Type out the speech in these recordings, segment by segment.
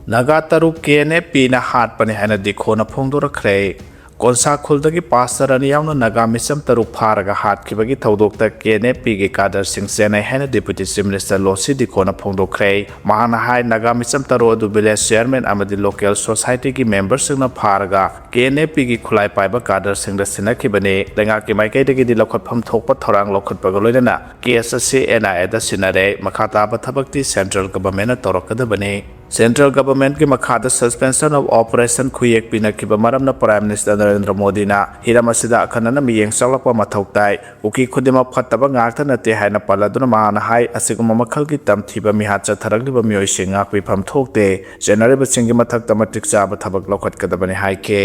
Naga taruk KNP na hat pani hana dikhona phongdorakre Konsa khuldagi pasarani yauna Naga misam taruk pharaga hat kibagi thodokta KNP gi kadar sing senai hana Deputy Chief Minister Losi dikhona phongdokre mahana hai Naga misam taro adu village chairman amadi local society gi members singna pharaga KNP gi khulai paiba kadar sing da sinakibane lenga ki maikai dagi di lokhapham thokpa thorang lokhatpa loinana KSC NI da sinare makhata ba thabakti central government na torakadabane Central Government ki makhada suspension of operation khuyek pinakiba maramna Prime Minister Narendra Modi na hiramasida akhanana miyeng salakpa mathautai uki khudima phattaba ngakta nate haina paladuna mahana hai asiguma makhal ki tamthiba mihacha tharagliba miyoi singa pi pham thokte general singi mathakta matik chaba thabak lokhat kadabani hai ke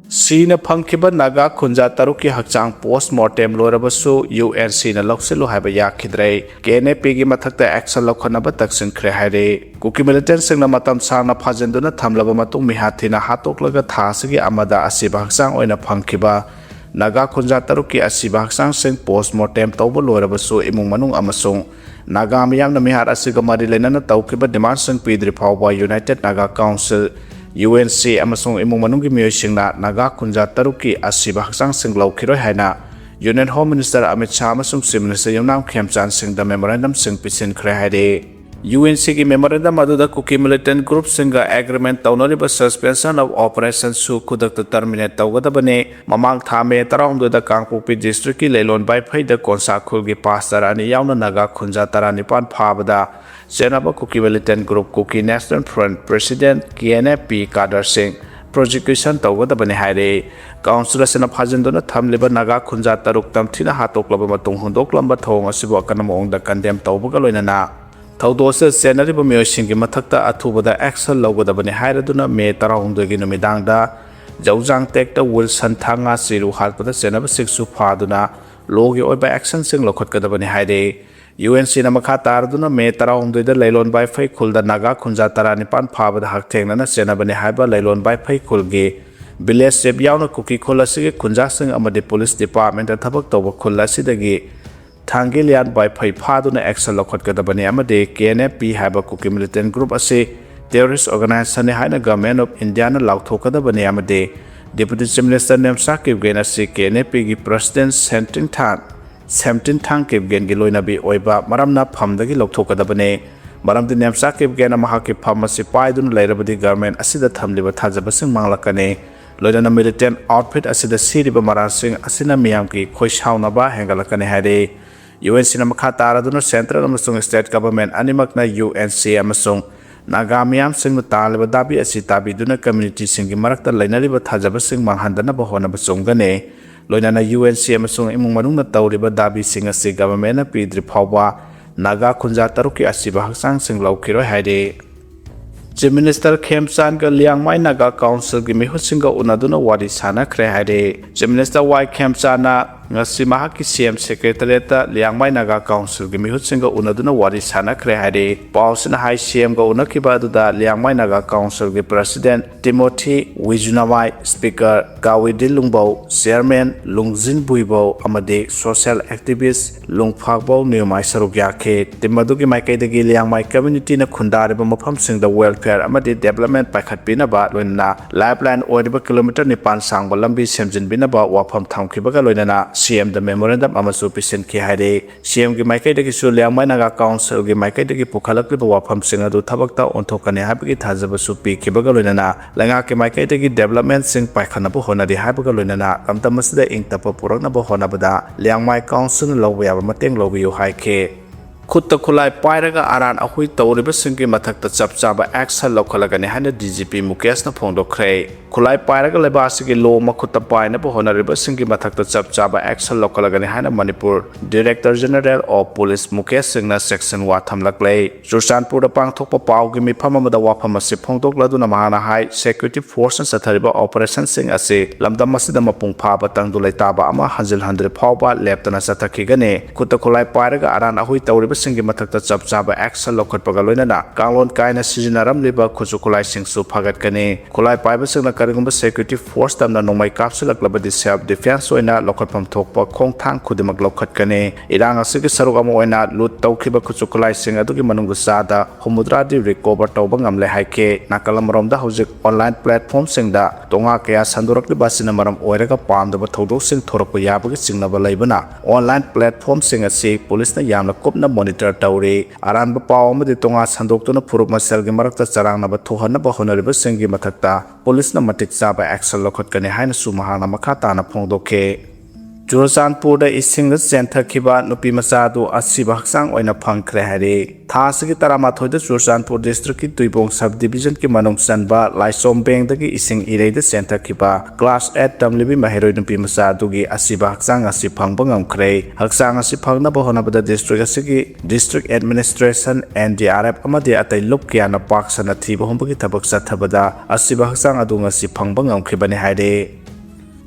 Sina Punkiba Naga Kunja Taruki Hakchang post mortem Lorabasu UNC na Loxilu Haba Yakidre, KNP Matakta Axel Lokanaba Taksin Krehare, Kuki militant Singna Matam Sana Pajanduna Tamlaba Matung Mihatina Hatoklaga Tasigi Amada Asiba Haksang Oina Punkiba, Naga Kunja Taruki Asiba Haksang Sing post mortem Toba Lorabasu Imung Manung Amasung, Naga Miyam Namihar Asigamari Lenana Taukiba Demand Sing Pidri Power United Naga Council. UNC amasung imung manunggi miyosingna Naga Kunja Taruki asiba haksang sing laukiroi haina Union Home Minister Amit Shah amasung Chief Minister Yonam Khemchan sing the memorandum sing pisin khre haide UNC ki memorandum aduda Kuki militant group singa agreement taunoriba suspension of operations su kudakta terminate tawgadabane mamang thame tarawmdoda Kangpokpi district ki leilon bai phaida konsa khulgi pastor ani yauna Naga Kunja Taranipan phabada Senaba Kuki militant group Kuki National Front President KNP Kader Singh prosecution tawgadabani haire council sena phajandona thamliba Naga Kunja Taruk tamthina hatoklaba matung hundoklamba thong asibo akanamo ongda condemn tawbaga loinana Thaudose senariba miyosinggi mathakta athubada action lawgadabani hairaduna May 16 gi numidangda Jaujang tekta Wilson Thanga siru halpada senaba siksu phaduna logi oiba action sing lokhatkadabani haire UNC na makha tarduna May 16 da leilon bai phai khulda Naga Kunja Taranipan phabada hakthengna senabani haiba leilon bai phai khulgi village sep yauna Kuki kholasigi Kunja sing amadi police department da thabak tawba khulasidagi Thangilian by Pai Paduna Excel Lokhatkadabani Amade KNP Haba Kuki militant group ase terrorist organization Haina government of Indiana Lauthokadabani Amade Deputy Chief Minister Nemsakib Genasi KNP gi President Sentin Thang Kib Gen Giloinabi Oiba Maramna Pamdagi Lothokadabane Maramdi Nemsakib Gena Mahaki Pamasi Paidun Lairabadi government Asida Thamliba Thajabasing Manglakane Loidana militant outfit Asida Siriba Marasing Asina Miyamki Khoishaunaba Hengalakane Hade UNC na makha taraduna central amasung state government animak na UNC amasung Naga miyam sing taliba dabi asi tabiduna community singi marakta lainariba thajaba sing manghandana bahona basungane loinana UNC amasung imung manung na tawriba dabi sing asi government na pidri phawba Naga Kunja Taruki asiba haksang sing laukiroi haide Chief Minister Khemchan ga Liangmai Naga Council gi mihut singa unaduna wari sana khre haide Chief Minister Y Khemchana ngasi mahaki CM Secretariat Liangmai Naga Council gi mihut singa unaduna wari sana khre haide pausna hai CM ga unakiba aduda Liangmai Naga Council gi President Timothy Wijunawai Speaker Kawidil Lungbau Chairman Lungjin Buibau amade social activist Lungphagbau Niumai Sarugyakhe timadu gi maikai dagi Liangmai community na khundariba mafam singda welfare amade development paikhatpina ba loinana lifeline oiba kilometer nipan sangba lambi semjinbina ba wafam thamkhibaga loinana CM the memorandum amasu pisin ki haide CM gi maikai dagi su Liangmai Naga Council gi maikai dagi pukhalakliba wafam singa du thabakta onthokane habigi thajaba su pi khibaga loinana langa ki maikai dagi development sing paikhanabu honadi habaga loinana kamtamasida ingtapa puraknaba honabada Liangmai Council lawba yaba mateng lawbiyu haike Kutta Kulai Pairaga Aran Ahui Tauriba Singi Matakta Chapchaba Axel Lokalagani Hana DGP Mukesh na Phongdokre Kulai Pairaga Lebasigi Law Makutta Paina Honoriba Singi Matakta Chapchaba Axel Lokalagani Hana Manipur Director General of Police Mukesh Singna Section Watham Laklei Sushanpur da Pangthokpa Paugi Miphamamada Waphamasi Phongdokladuna Mahana High Security Forces Athariba Operation Sing Ase Lamdam Masida Mapung Phaba Tangdulai Taba Ama Hanjil Handre Phawba Leptana Sathakigane Kutta Kulai Pairaga Aran Ahui Tauriba Singi Matakta Chapchaba Axel Lokhatpaga loinana Kanglon Kaina Sijinaram Liba Khuchukulai Singsu Phagat Kane Kulai Paiba Singna karigumba security force tamna nongmai kapsilaklabadi self defense oina lokhatpam thokpa khongthang khudimak lokhatkane irang asigi saruk ama oina lut tawkhiba khuchukulai sing adugi manungda sada humudradi recover tawba ngamle haike nakalamromda hojik online platform singda tonga kaya sandurakli basina maram oiraga pamdaba thodok sing thorakpa yabagi singnaba laibana online platform sing asi police na yamna kopna monitor tawri aranba paw amadi tonga sandoktuna phurup maselgi marakta charangnaba thohanaba honariba singi mathakta police na matik chaba action lokhatkane haina sumahana makha tana phongdokhe Churachandpur da ising da chenthakiba nupi machadu asiba haksang oina phangkhre hari thasigi taramathoi da Churachandpur district ki tuibong subdivision ki manung chanba laisom beng da ki ising irei da chenthakiba class 8 tamlibi mahiroi nupi machadu gi asiba haksang asi phangba ngamkhre haksang asi phangna bahona bada district asigi district administration NDRF amadi atai lup kiana paksana thiba hombagi thabak sathabada asiba haksang adu ngasi phangba ngamkhibani haide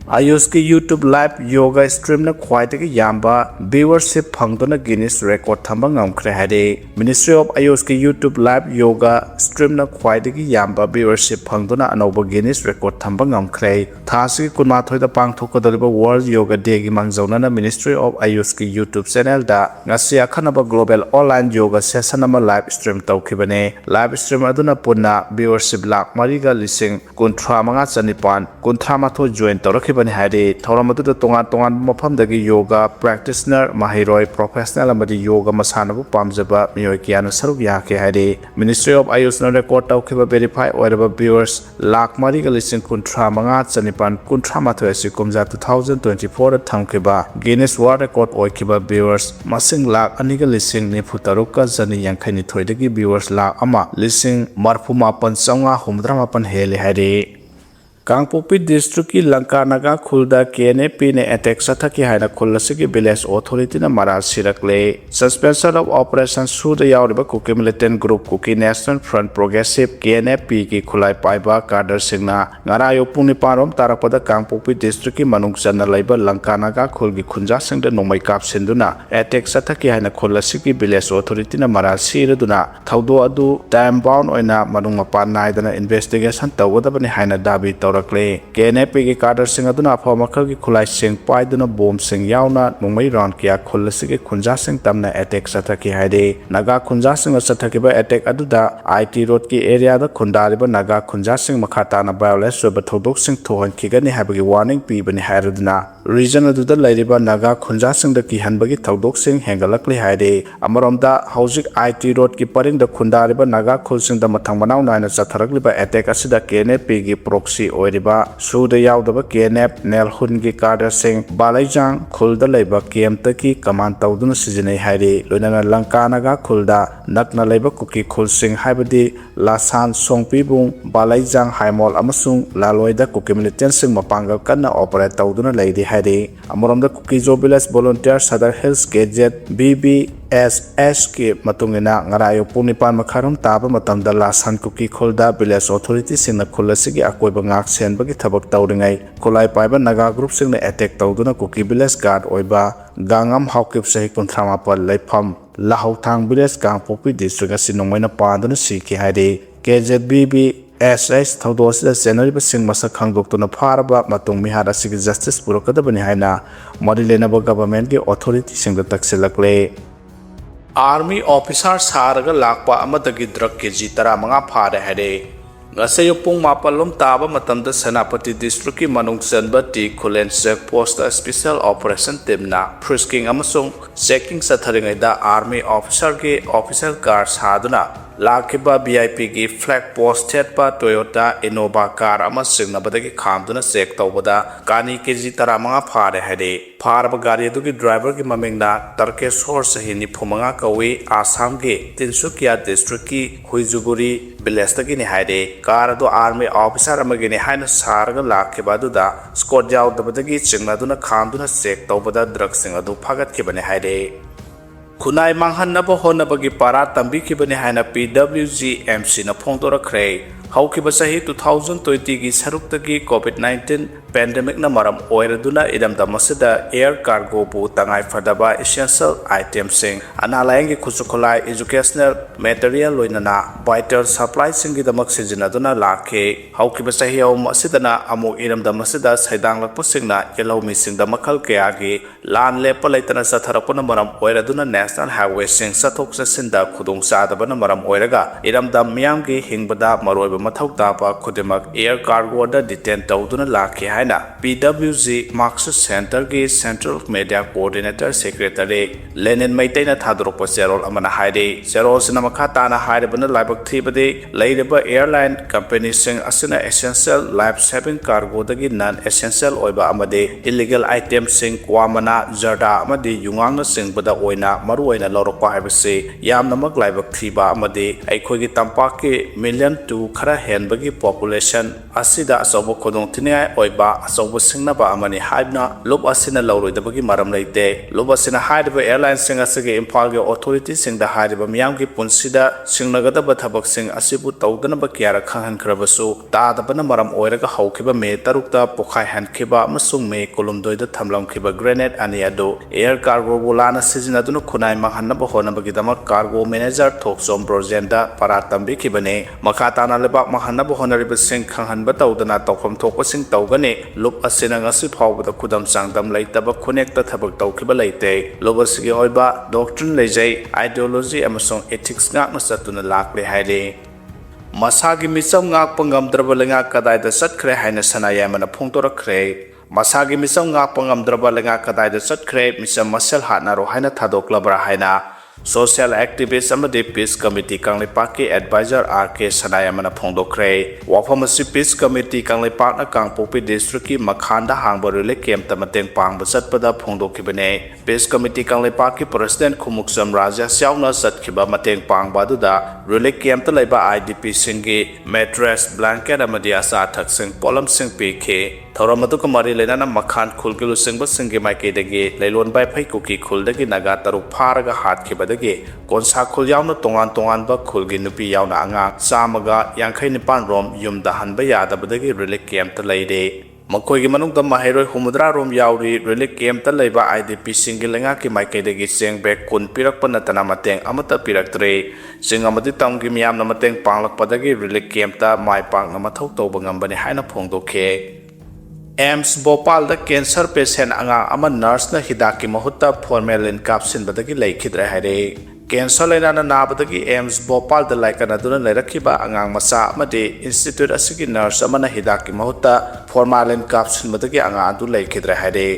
Ayush ki YouTube live yoga stream na khwaitagi yamba viewership phangdona Guinness record thamba ngamkhre hade Ministry of Ayush ki YouTube live yoga stream na khwaitagi yamba viewership phangdona anoba Guinness record thamba ngamkhre thasi kunma thoida pangthokodaliba World Yoga Day gi mangjawna na Ministry of Ayush ki YouTube channel da ngasi akhanaba global online yoga session ama live stream tawkhibane live stream aduna punna viewership lakh mariga lising kunthra manga chanipan kunthra matho join tawrakhi bani hari thoramadu da tongan mafam dagi yoga practitioner mahiroi professional amadi yoga masanabu pamjaba miyoi kiana saruk yake hari Ministry of Ayush na record tawkhiba verify oiraba viewers lakh mari ga lising kunthra manga chanipan kunthra mathoi asi kumja 2024 da thamkhiba Guinness World Record oikiba viewers masing lakh ani ga lising nifu taruk ka jani yankhani thoidagi viewers lakh ama lising marfu mapan changa humdra mapan hele hari Kangpopi district ki Lanka Naga khulda KNP ne attack sathaki haina khulasigi village authority na maral sirakle suspension of operation suda yauriba Kuki militant group Kuki National Front Progressive KNP ki khulai paiba kadar singna ngara yopuni parom tarapada Kangpopi district ki manung channa laiba Lanka Naga khulgi khunja singda nomai kap sinduna attack sathaki haina khulasigi village authority na maral siraduna thaudo adu time bound oina manung mapan naidana investigation tawgadabani haina dabi KNP ki kadar sing aduna aphamakal ki khulai sing paiduna bom sing yauna nungmai round kya khulasigi khunja sing tamna attack sathaki haide Naga khunja sing sathakiba attack aduda IT road ki area da khundariba Naga khunja sing makhata na violence soba thodok sing thohan khigani habagi warning pi bani hairuduna region aduda lairiba Naga khunja sing da ki hanbagi thodok sing hengalakli haide amaromda housing IT road ki paring da khundariba Naga khul sing da mathang manaw naina chatharakliba attack asida KNP ki proxy oiriba suda yaudaba KNF Nelhun ki kadar sing Balaijang khulda laiba KM taki command tawduna sijinai hairi loinana Lanka Naga khulda nakna laiba Kuki khul sing haibadi Lasan Songpibung Balaijang Haimol amasung Laloida Kuki militant sing mapangal kanna operate tawduna laidi hairi amoromda Kuki Jo Village Volunteer Sadar Hills Gadget BBSS ki matungina ngarayo punipan makharum taba matamda Lasan Kuki khulda village authority singna khulasigi akoiba ngak senbagi thabak tawringai khulai paiba Naga group singna attack tawduna Kuki village guard oiba gangam haukip sahi kunthama pal laifam lahau thang village Kangpopi district asi nongmaina panduna siki haide KZBB SS thawdosida senariba sing masa khangdoktuna pharaba matung mihara sigi justice purakadabani haina modilenaba government ki authority singda taksilakle Army officer saraga lakpa amadagi drug kg 15 phare hare Ngasay pong mapalom taba matamda Senapati District ki manung chanba ti Khulen check post special operation team na frisking amasung checking sa tharingai da army officer ki official car saduna lakiba VIP ki flag post pa Toyota Innova car ama singnabadagi khamduna check tawbada kani kg 15 phare hade pharba gari du ki driver ki mamingna Tarkeshwar sahini phumanga kawi Assam ki Tinsukia district ki Huijuguri village taki ni hade car do army officer amagini haina sarga lakiba du da squad jaw dabadagi chingnaduna khamduna check tawbada drug sing adu phagat ki bani hade Kunai manghan na honabagi para tambi ki bani haina PWG MC na phongdora khre ꯍꯧꯈꯤꯕ ꯆꯍꯤ 2020ꯒꯤ ꯁꯔꯨꯛꯇꯒꯤ COVID-19 ꯄꯦꯟꯗꯦꯃꯤꯛꯅ ꯃꯔꯝ ꯑꯣꯏꯔꯗꯨꯅ ꯏꯔꯝꯗꯝ ꯑꯁꯤꯗ air ꯀꯥꯔꯒꯣꯕꯨ ꯇꯉꯥꯏꯐꯗꯕ essential ꯑꯥꯏꯇꯦꯝꯁꯤꯡ ꯑꯅꯥ ꯂꯥꯌꯦꯡꯒꯤ ꯈꯨꯠꯁꯨ ꯈꯨꯠꯂꯥꯏ ꯏꯖꯨꯀꯦꯁꯅꯦꯜ ꯃꯦꯇꯔꯤꯌꯦꯜ ꯂꯣꯏꯅꯅ ꯚꯥꯏꯇꯦꯜ ꯁꯄ꯭ꯂꯥꯏꯁꯤꯡꯒꯤꯗꯃꯛ ꯁꯤꯖꯤꯟꯅꯗꯨꯅ ꯂꯥꯛꯈꯤ ꯍꯧꯈꯤꯕ ꯆꯍꯤ ꯑꯍꯨꯝ ꯑꯁꯤꯗꯅ ꯑꯃꯨꯛ ꯏꯔꯝꯗꯝ ꯑꯁꯤꯗ ꯁꯩꯗꯥꯡꯂꯛꯄꯁꯤꯡꯅ ꯌꯦꯜꯍꯧꯃꯤꯁꯤꯡꯗ ꯃꯈꯜ ꯀꯌꯥꯒꯤ ꯂꯥꯟ ꯂꯦꯞꯄ ꯂꯩꯇꯅ ꯆꯠꯊꯔꯛꯄꯅ ꯃꯔꯝ ꯑꯣꯏꯔꯗꯨꯅ ꯅꯦꯁꯅꯦꯜ ꯍꯥꯏꯋꯦꯁꯤꯡ ꯆꯠꯊꯣꯛ ꯆꯠꯁꯤꯟꯗ ꯈꯨꯗꯣꯡꯆꯥꯗꯕꯅ ꯃꯔꯝ ꯑꯣꯏꯔꯒ ꯏꯔꯝꯗꯝ ꯃꯤꯌꯥꯝꯒꯤ ꯍꯤꯡꯕꯗ ꯃꯔꯨꯑꯣꯏꯕ ꯃꯊꯧ ꯇꯥꯕ ꯈꯨꯗꯤꯡꯃꯛ ꯑꯦꯌꯔ ꯀꯥꯔꯒꯣꯗ ꯗꯤꯇꯦꯟ ꯇꯧꯗꯨꯅ ꯂꯥꯛꯈꯤ ꯍꯥꯏꯅ PWG ꯃꯥꯔꯛꯁꯤꯁ ꯁꯦꯟꯇꯔꯒꯤ ꯁꯦꯟꯇ꯭ꯔꯦꯜ ꯃꯦꯗꯤꯌꯥ ꯀꯣꯑꯣꯔꯗꯤꯅꯦꯇꯔ ꯁꯦꯀ꯭ꯔꯦꯇꯔꯤ ꯂꯦꯅꯤꯟ ꯃꯩꯇꯩꯅ ꯊꯥꯗꯣꯔꯛꯄ ꯆꯦꯔꯣꯜ ꯑꯃꯅ ꯍꯥꯏꯔꯤ ꯆꯦꯔꯣꯜꯁꯤꯅ ꯃꯈꯥ ꯇꯥꯅ ꯍꯥꯏꯔꯤꯕꯅ ꯂꯥꯏꯕꯛ ꯊꯤꯕꯗꯤ ꯂꯩꯔꯤꯕ ꯑꯦꯌꯔꯂꯥꯏꯟ ꯀꯝꯄꯦꯅꯤꯁꯤꯡ ꯑꯁꯤꯅ ꯑꯦꯁꯦꯟꯁꯤꯌꯦꯜ ꯂꯥꯏꯐ ꯁꯦꯚꯤꯡ ꯀꯥꯔꯒꯣꯗꯒꯤ ꯅꯟ ꯑꯦꯁꯦꯟꯁꯤꯌꯦꯜ ꯑꯣꯏꯕ ꯑꯃꯗꯤ ꯏꯂꯤꯒꯦꯜ ꯑꯥꯏꯇꯦꯝꯁꯤꯡ ꯀ꯭ꯋꯥ ꯃꯅꯥ ꯖꯔꯗꯥ ꯑꯃꯗꯤ ꯌꯨꯉꯥꯡꯅꯆꯤꯡꯕꯗ ꯑꯣꯏꯅ ꯃꯔꯨꯑꯣꯏꯅ ꯂꯧꯔꯛꯄ ꯍꯥꯏꯕꯁꯤ ꯌꯥꯝꯅꯃꯛ ꯂꯥꯏꯕꯛ ꯊꯤꯕ ꯑꯃꯗꯤ ꯑꯩꯈꯣꯏꯒꯤ ꯇꯝꯄꯥꯛꯀꯤ million to ꯈꯔ ꯍꯦꯟꯕꯒꯤ ꯄꯣꯄꯨꯂꯦꯁꯟ ꯑꯁꯤꯗ ꯑꯆꯧꯕ ꯈꯨꯗꯣꯡꯊꯤꯅꯤꯡꯉꯥꯏ ꯑꯣꯏꯕ ꯑꯆꯧꯕ ꯁꯤꯡꯅꯕ ꯑꯃꯅꯤ ꯍꯥꯏꯕꯅ ꯂꯨꯞ ꯑꯁꯤꯅ ꯂꯧꯔꯣꯏꯗꯕꯒꯤ ꯃꯔꯝ ꯂꯩꯇꯦ ꯂꯨꯞ ꯑꯁꯤꯅ ꯍꯥꯏꯔꯤꯕ ꯑꯦꯌꯔꯂꯥꯏꯟꯁꯤꯡ ꯑꯁꯤꯒꯤ ꯏꯝꯐꯥꯜꯒꯤ ꯑꯣꯊꯣꯔꯤꯇꯤꯁꯤꯡꯗ ꯍꯥꯏꯔꯤꯕ ꯃꯤꯌꯥꯝꯒꯤ ꯄꯨꯟꯁꯤꯗ ꯁꯤꯡꯅꯒꯗꯕ ꯊꯕꯛꯁꯤꯡ ꯑꯁꯤꯕꯨ ꯇꯧꯗꯅꯕ ꯀꯌꯥꯔꯛ ꯈꯪꯍꯟꯈ꯭ꯔꯕꯁꯨ ꯇꯥꯗꯕꯅ ꯃꯔꯝ ꯑꯣꯏꯔꯒ ꯍꯧꯈꯤꯕ ꯃꯦ 6ꯇ ꯄꯣꯈꯥꯏꯍꯟꯈꯤꯕ ꯑꯃꯁꯨꯡ ꯃꯦ 2ꯗ ꯊꯝꯂꯝꯈꯤꯕ ꯒ꯭ꯔꯦꯅꯦꯗ ꯑꯅꯤ ꯑꯗꯨ ꯑꯦꯌꯔ ꯀꯥꯔꯒꯣꯕꯨ ꯂꯥꯟꯅ ꯁꯤꯖꯤꯟꯅꯗꯨꯅ ꯈꯨꯟꯅꯥꯏ ꯃꯥꯡꯍꯟꯅꯕ ꯍꯣꯠꯅꯕꯒꯤꯗꯃꯛ ꯀꯥꯔꯒꯣ ꯃꯦꯅꯦꯖꯔ ꯊꯣꯛꯆꯣꯝ ꯕ꯭ꯔꯣꯖꯦꯟꯗ ꯄꯔꯥ ꯇꯝꯕꯤꯈꯤꯕꯅꯤ ꯃꯈꯥ ꯇꯥꯅ ꯂꯩꯕꯥꯛ ꯃꯥꯡꯍꯟꯅꯕ ꯍꯣꯠꯅꯔꯤꯕꯁꯤꯡ ꯈꯪꯍꯟꯕ ꯇꯧꯗꯅ ꯇꯧꯐꯝ ꯊꯣꯛꯄꯁꯤꯡ ꯇꯧꯒꯅꯤ ꯂꯨꯞ ꯑꯁꯤꯅ ꯉꯁꯤ ꯐꯥꯎꯕꯗ ꯈꯨꯗꯝ ꯆꯥꯡꯗꯝ ꯂꯩꯇꯕ ꯈꯨꯟꯅꯦꯛꯇ ꯊꯕꯛ ꯇꯧꯈꯤꯕ ꯂꯩꯇꯦ ꯂꯨꯞ ꯑꯁꯤꯒꯤ ꯑꯣꯏꯕ ꯗꯣꯛꯇ꯭ꯔꯤꯟ ꯂꯩꯖꯩ ꯑꯥꯏꯗꯤꯑꯣꯂꯣꯖꯤ ꯑꯃꯁꯨꯡ ꯏꯊꯤꯛꯁ ꯉꯥꯛꯅ ꯆꯠꯇꯨꯅ ꯂꯥꯛꯂꯦ ꯍꯥꯏꯔꯤ ꯃꯁꯥꯒꯤ ꯃꯤꯆꯝ ꯉꯥꯛꯄ ꯉꯝꯗ꯭ꯔꯕ ꯂꯩꯉꯥꯛ ꯀꯗꯥꯏꯗ ꯆꯠꯈ꯭ꯔꯦ ꯍꯥꯏꯅ ꯁꯅꯥꯌꯥꯏꯃꯅ ꯐꯣꯡꯗꯣꯔꯛꯈ꯭ರೆ ꯃꯁꯥꯒꯤ ꯃꯤꯆꯝ ꯉꯥꯛꯄ ꯉꯝꯗ꯭ꯔꯕ ꯂꯩꯉꯥꯛ ꯀꯗꯥꯏꯗ ꯆꯠꯈ꯭ꯔꯦ ꯃꯤꯆꯝ ꯃꯁꯦꯜ ꯍꯥꯠꯅꯔꯣ ꯍꯥꯏꯅ ꯊꯥꯗꯣꯛꯂꯕ꯭ꯔꯥ ꯍꯥꯏꯅ ꯁꯣꯁꯤꯌꯦꯜ ꯑꯦꯛꯇꯤꯚꯤꯁꯠ ꯑꯃꯗꯤ ꯄꯤꯁ ꯀꯃꯤꯇꯤ ꯀꯪꯂꯩꯄꯥꯛꯀꯤ ꯑꯦꯗꯚꯥꯏꯖꯔ RK ꯁꯅꯥꯌꯥꯏꯃꯅ ꯐꯣꯡꯗꯣꯛꯈ꯭रे ꯋꯥꯐꯝ ꯑꯁꯤ ꯄꯤꯁ ꯀꯃꯤꯇꯤ ꯀꯪꯂꯩꯄꯥꯛꯅ ꯀꯥꯡꯄꯣꯛꯄꯤ ꯗꯤꯁꯇ꯭ꯔꯤꯛꯀꯤ ꯃꯈꯥꯟꯗ ꯍꯥꯡꯕ ꯔꯤꯂꯤꯐ ꯀꯦꯝꯞꯇ ꯃꯇꯦꯡ ꯄꯥꯡꯕ ꯆꯠꯄꯗ ꯐꯣꯡꯗꯣꯛꯈꯤꯕꯅꯤ ꯄꯤꯁ ꯀꯃꯤꯇꯤ ꯀꯪꯂꯩꯄꯥꯛꯀꯤ ꯄ꯭ꯔꯁꯤꯗꯦꯟꯠ ꯈꯨꯃꯨꯛꯆꯝ ꯔꯥꯖꯦꯁ ꯌꯥꯎꯅ ꯆꯠꯈꯤꯕ ꯃꯇꯦꯡ ꯄꯥꯡꯕ ꯑꯗꯨꯗ ꯔꯤꯂꯤꯐ ꯀꯦꯝꯞꯇ ꯂꯩꯕ IDPꯁꯤꯡꯒꯤ ꯃꯦꯇ꯭ꯔꯦꯁ ꯕ꯭ꯂꯥꯡꯀꯦꯠ ꯑꯃꯗꯤ ꯑꯆꯥ ꯑꯊꯛꯁꯤꯡ ꯄꯣꯠꯂꯝꯁꯤꯡ ꯄꯤꯈꯤ ꯊꯧꯔꯝ ꯑꯗꯨꯒ ꯃꯔꯤ ꯂꯩꯅꯅ ꯃꯈꯥꯟ ꯈꯨꯜꯒꯤ ꯂꯨꯆꯤꯡꯕꯁꯤꯡꯒꯤ ꯃꯥꯏꯀꯩꯗꯒꯤ ꯂꯩꯂꯣꯟ ꯕꯥꯏꯐꯩ ꯀꯨꯀꯤ ꯈꯨꯜꯗꯒꯤ ꯅꯥꯒꯥ 3 ꯐꯥꯔꯒ ꯍꯥꯠꯈꯤꯕꯗꯒꯤ ꯀꯣꯟꯁꯥ ꯈꯨꯜ ꯌꯥꯎꯅ ꯇꯣꯉꯥꯟ ꯇꯣꯉꯥꯟꯕ ꯈꯨꯜꯒꯤ ꯅꯨꯄꯤ ꯌꯥꯎꯅ ꯑꯉꯥꯡ 159 ꯔꯣꯝ ꯌꯨꯝꯗ ꯍꯟꯕ ꯌꯥꯗꯕꯗꯒꯤ ꯔꯤꯂꯤꯐ ꯀꯦꯝꯞꯇ ꯂꯩꯔꯤ ꯃꯈꯣꯏꯒꯤ ꯃꯅꯨꯡꯗ ꯃꯍꯩꯔꯣꯏ 60 ꯔꯣꯝ ꯌꯥꯎꯔꯤ ꯔꯤꯂꯤꯐ ꯀꯦꯝꯞꯇ ꯂꯩꯕ IDPꯁꯤꯡꯒꯤ ꯂꯩꯉꯥꯛꯀꯤ ꯃꯥꯏꯀꯩꯗꯒꯤ ꯆꯦꯡ ꯕꯦꯒ 10 ꯄꯤꯔꯛꯄ ꯅꯠꯇꯅ ꯃꯇꯦꯡ ꯑꯃꯠꯇ ꯄꯤꯔꯛꯇ꯭ꯔꯤ ꯆꯤꯡ ꯑꯃꯗꯤ ꯇꯝꯒꯤ ꯃꯤꯌꯥꯝꯅ ꯃꯇꯦꯡ ꯄꯥꯡꯂꯛꯄꯗꯒꯤ ꯔꯤꯂꯤꯐ ꯀꯦꯝꯞꯇ ꯃꯥꯏ ꯄꯥꯛꯅ ꯃꯊꯧ ꯇꯧꯕ ꯉꯝꯕꯅꯤ ꯍꯥꯏꯅ ꯐꯣꯡꯗꯣꯛꯈꯤ एम्स भोपाल कैंसर पेशेंट आगाम नर्सना हिदाकी महुत्ता फॉर्मेलिन कापसिनबदगी लेखिद्रे हाइरे कैंसर लैना नाबदगी एम्स भोपाल लाइकनदुना लेरखिबा आगाम मचा अमदि इंस्टीट्यूट असिगी नर्स अमना हिदाकी महुत्ता फॉर्मेलिन कापसिनबदगी आगाम अदु लेखिद्रे हाइरे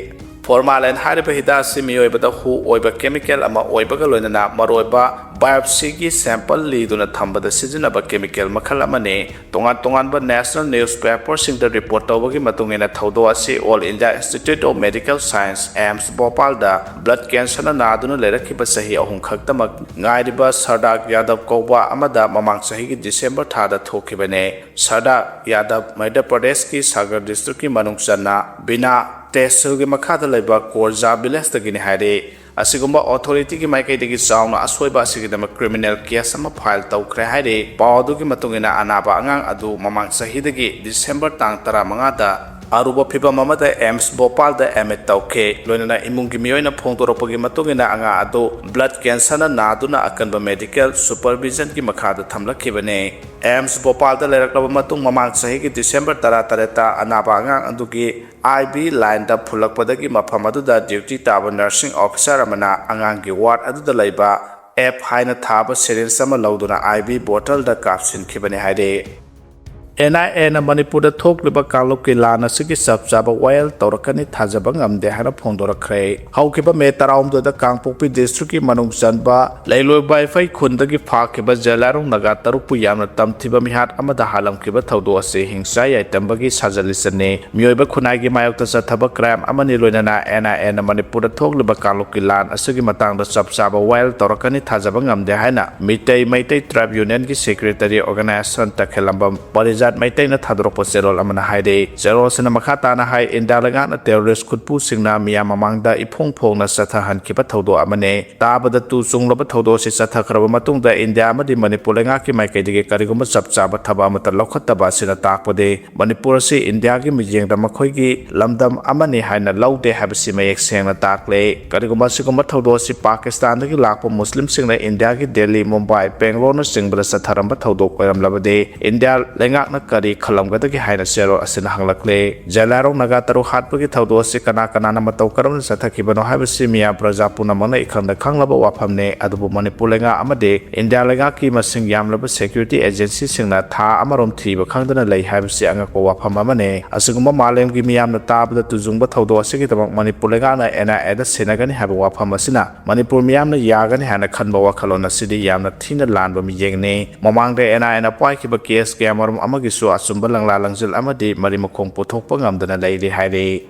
फॉर्मेलिन हारिबा हिदासी मियोइबदा हु ओइबा केमिकल अमा ओइबगा लोइनना मरोइबा बायोप्सी सैंपल लीदुना थंबदा सिजनबा केमिकल मखल अमने तोंगान नेशनल न्यूज़पेपर सिंगदा रिपोर्ट तौबगी मतुंगेना थौदो असी all India institute of medical science AIIMS Bhopal दा ब्लड कैंसर नादुना लेरखिबा सही अहुम खक्तमक गाइरिबा सरदार यादव कौबा अमदा ममांग सहीगी डिसेंबर थादा थोखिबने सरदार यादव मध्य प्रदेश की सागर डिस्ट्रिक्ट की मनुंगचना बिना तहसील की मखादा लेबा कोरजा विलेज तगिनी हाइरे असिगुम्बा ऑथोरिटी की माइकैदगी चावना असोइबा असिगिदमक क्रिमिनल केस अमा फाइल तौखरे हाइरे पावदुगी मतुंगिना अनाबा अंगांग अदु ममांग सहीदगी डिसेंबर तांग 15 अरुबा फिबम अमदा एम्स भोपाल एडमिट तौखे लोइनना इमुंगी मियोइना फोंदोरपगी मतुंगिना अंगा अदु ब्लड कैंसर नादुना अकनबा मेडिकल सुपरविजन की मखादा थमलखिबने एम्स भोपाल लेरक्लबा मतुंग ममांग सहीगी डिसेंबर 13 अनाबा अंगांग अदुगी IV लाइन फुलकपदगी मफम अदुदा ड्यूटी ताबा नर्सिंग ऑफिसर अमना अंगांगी वार्ड अदुदा लैबा F हाइना थाबा सिरिंज अमा लौदुना IV बोतल दा कापसिनखिबने हाइरे NIA na Manipur da thokliba kaluk ki lana sigi sabjaba wail tawrakani thajaba ngamde hana phongdorakhre haukiba me taraumdo da kangpokpi district ki manung janba leiloi baifai khundagi phakiba jalarung naga tarukpu yamna tamthiba mihat amada halamkiba thawdo ase hingsa yaitambagi sajalisane mioiba khunai gi mayokta chathaba crime amani loinana NIA na Manipur da thokliba kaluk ki lan asigi matang da sabjaba wail tawrakani thajaba ngamde hana Maitai Tribe Union ki secretary organization takhelamba Parijat Lamjat Maitena Thadropo Serol Amana Haide, Zero Sinamakata Hai, Indalagana terrorist could pusing na Miyamamangda Ipong Pong na Satahan Kipatodo Amane, Taba the two Sung Lobatodo Satakramatung, the India Madi Manipulangaki Maikadi Kariguma Sabsaba Tabamata Lokotaba Sinatakode, Manipurasi Indiagi Mijing the Makoigi, Lamdam Amani Haina Laude Habsime Exena Takle, Karigumasikum Todosi Pakistan, the Lapo Muslim singer Indiagi Delhi, Mumbai, Bangalore Sing Sataram Todo Labade, India Lengakna Kari, Kalamgata Haina Zero Asinhanglakle, Jalaro Nagataro Hatpaki Todosi Kanakana Matokaram Satakibano Habasimia, Prajapuna Mona Ikanda Kanglaba Wapamne, Adubu Manipulenga Amade, India Legaki Masing Yamlaba Security Agency Singna Ta Amarom Tiba Kangana Lay Habsi Angako Wapamamane, Asuguma Malem Gimiam the Tab the Tuzumba Todosi Manipulegana and I add a Senagan have Wapamasina, Manipur Miam the Yagan Hana Kanbawa Kalona City Yamna Tina Land Bamiyegne, Momang de and I and a Paikiba Kias Gamarum Amagisu Asumbalang Langzil Amadi, Marimokong Potopangam than a lady Hadi.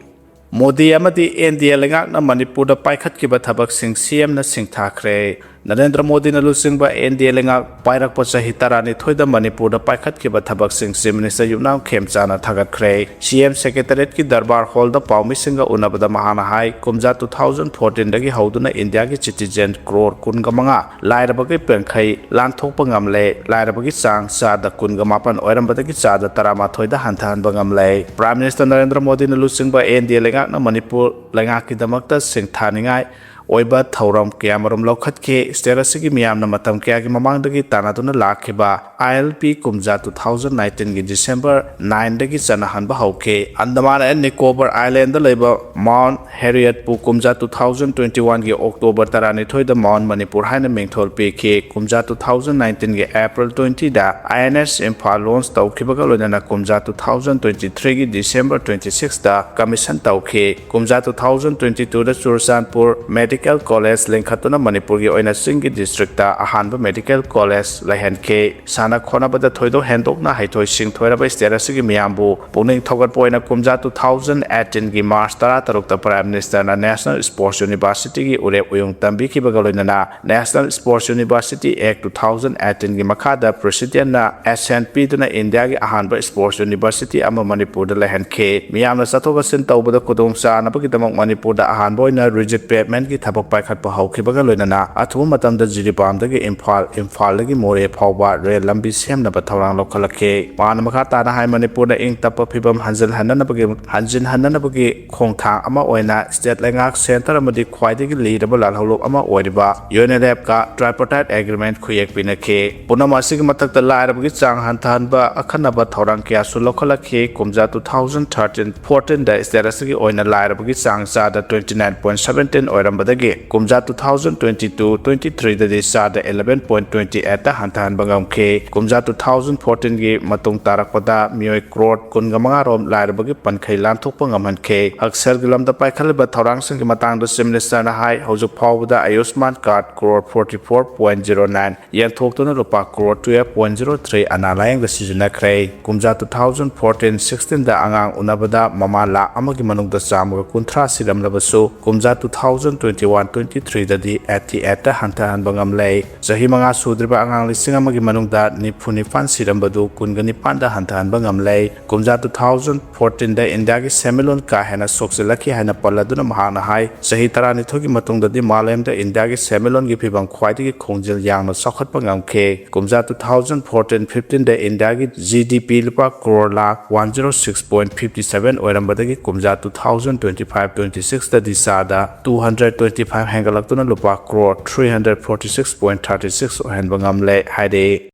Modi Amadi India Lengakna Manipur the Paikat Kibatabak Sing CM na Sing Thakre. Narendra Modi na lusing ba India Lengak Pairak po sa hitarani Thoida Manipur the Paikat Kibatabak Sing Minister Yunam Kemchana thagatkhre. CM Secretariat ki Darbar Hall the Paumi Singa Unabada Mahana Hai Kumja 2014 dagi Hauduna India ki citizen crore kungamanga Lairabagi Penkai Lantok Pangamle Lairabagi Sang Sada Kungamapan Oirambadagi Sada Tarama Thoida Hantan Bangamle. Prime Minister Narendra Modi na lusing ba India Lengak na Manipur Lengaki Damakta Sing Thaningai Oiba Thauram Kiamarum Lokhatke, Sterasigi Miam Namatam Kiagi Mamandagi Tanatuna Lakiba, ILP Kumja 2019 in December 9 Dagi Sanahan Bahauke, Andaman and Nicobar Island the Labor Mount Harriet Pu Kumja 2021 ge October Tarani Toy the Mount Manipur Hana Mingthol PK, Kumja 2019 ge April 20 da INS Impal Loans Taukibagalona Kumja 2023 ge December 26 da Commission Tauke, Kumja 2022 the Sursanpur Medical College Linkatuna Manipur gi oina Singi District ta Ahanba Medical College Lahan ke Sana Khonabada Thoido Hendok na Haitoi Sing Thoiraba Sterasigi Miambu Puning Thogat Poina Kumja 2018 gi March Tara Tarukta Prime Minister na National Sports University gi Ure Uyung Tambi ki Bagalona na National Sports University Act 2018 gi Makada President na SNP tuna India gi Ahanba Sports University ama Manipur da Lahan ke Miamna Satoga Sin Tawbada Kudong Sa na Pagitamang Manipur da Ahanba na rigid pavement gi Tabak Paikat Pahaukibaga Lunana, Atu Matam the Jiripam the Impal Lagi More Pauba, Red Lambi Sem the Batalang Localake, Manamakata Hai Manipur the Ink Tapa Pibam Hanzel Hananabagi, Hanjin Hananabagi, Kongtang Ama Oina, State Langak Center Amadi Quite leadable Holo Ama Oiba, Unedepka, Tripartite Agreement Kuyak Pinake, Punamasig Matak the Light of Gitsang Hantanba, Akanaba Torankia Sulocalake, Kumja 2013 14 days there is Oina Light of Gitsang Sada 29.17 Oirambada. Kumja 2022-23 the Sada 11.20 at the Hantan Bangam K. Kumja 2014 ge Matung Tarakpada Mioy Crore Kungamangarom Lairabagi Pankay Lantok Pangaman K. Aksar Gilam the Paikaliba Torang Sing Matang the Simlistan High House of Power the Ayusman Card Crore 44.09 Yan Tokton Rupa Crore 12.03 Analying the Season Kray. Kumja 2014-16 the Angang Unabada Mamala Amagi Manung the Samu Kuntra Siram Labasu. Kumja 2021-23 dadi at the Hantan Bangamlay, Zahimanga Sudriba Angang Lisingama Manungda, Nipunifan Sirambadu, Kungani Panda Hantan Bangamlay, Kumja 2014 the Indagi Semilon Kahana Soxilaki Hana Paladuna Mahana Hai, Sahitara Nitogi Matung the Malem the Indagi Semilon Gipibang Quaiti Kongjil Yang no Sokat Bangam K, Kumja 2014-15 the Indagi GDP Lipa Crore Lakh 106.57 Oirambadagi Kumja 2025-26 the Disada 225 Hangalaktuna Lupa Crore 346.36 Ohenbangamle Haide.